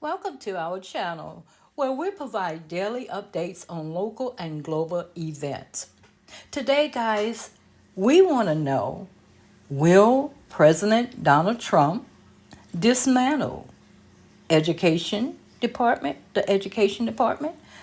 Welcome to our channel, where we provide daily updates on local and global events. Today, guys, we want to know, will President Donald Trump dismantle the education department?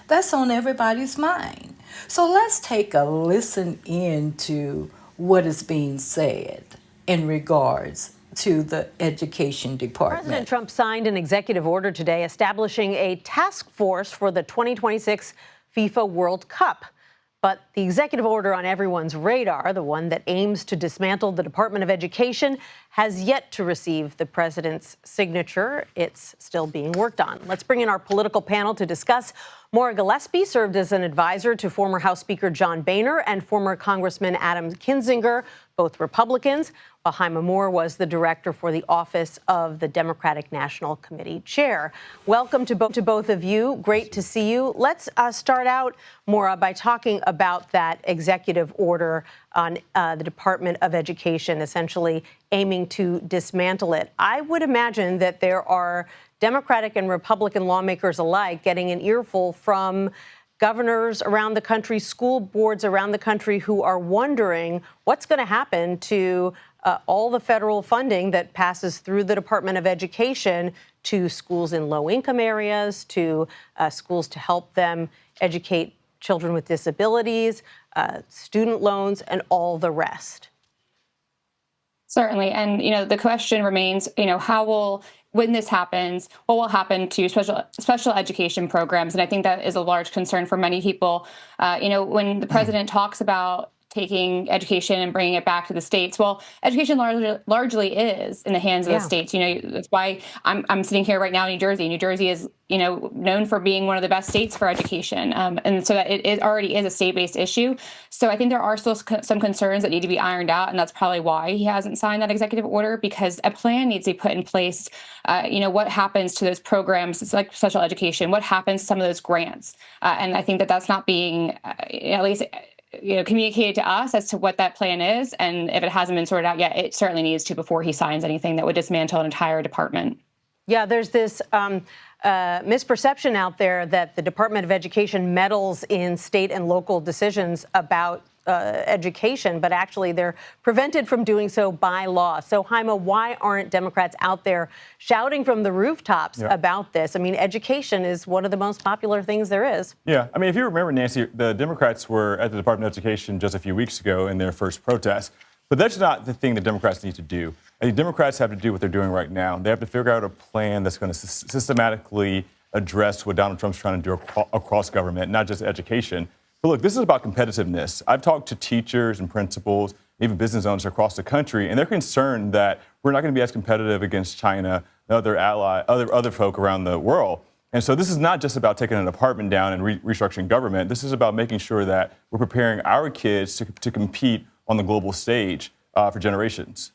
That's on everybody's mind. So let's take a listen into what is being said in regards to the education department. President Trump signed an executive order today establishing a task force for the 2026 FIFA World Cup. But the executive order on everyone's radar, the one that aims to dismantle the Department of Education, has yet to receive the president's signature. It's still being worked on. Let's bring in our political panel to discuss. Maura Gillespie served as an advisor to former House Speaker John Boehner and former Congressman Adam Kinzinger, both Republicans, while Jaime Moore was the director for the office of the Democratic National Committee chair. Welcome to both of you. Great to see you. Let's start out, Maura, by talking about that executive order on the Department of Education, essentially aiming to dismantle it. I would imagine that there are Democratic and Republican lawmakers alike getting an earful from governors around the country, school boards around the country who are wondering what's going to happen to all the federal funding that passes through the Department of Education to schools in low-income areas, to schools to help them educate children with disabilities, student loans, and all the rest. Certainly. And, the question remains, when this happens, what will happen to special education programs? And I think that is a large concern for many people. When the president talks about taking education and bringing it back to the states, well, education largely is in the hands of the states. That's why I'm sitting here right now in New Jersey. New Jersey is, known for being one of the best states for education. And so that it already is a state-based issue. So I think there are still some concerns that need to be ironed out. And that's probably why he hasn't signed that executive order, because a plan needs to be put in place. What happens to those programs? It's like special education. What happens to some of those grants? And I think that that's not being, at least, communicated to us as to what that plan is. And if it hasn't been sorted out yet, it certainly needs to before he signs anything that would dismantle an entire department. Yeah, there's this misperception out there that the Department of Education meddles in state and local decisions about education, but actually they're prevented from doing so by law. So, Jaime, why aren't Democrats out there shouting from the rooftops about this? I mean, education is one of the most popular things there is. Yeah. I mean, if you remember, Nancy, the Democrats were at the Department of Education just a few weeks ago in their first protest. But that's not the thing that Democrats need to do. I think Democrats have to do what they're doing right now. They have to figure out a plan that's going to systematically address what Donald Trump's trying to do across government, not just education. But look, this is about competitiveness. I've talked to teachers and principals, even business owners across the country, and they're concerned that we're not going to be as competitive against China and other folk around the world. And so this is not just about taking a department down and restructuring government. This is about making sure that we're preparing our kids to compete on the global stage for generations.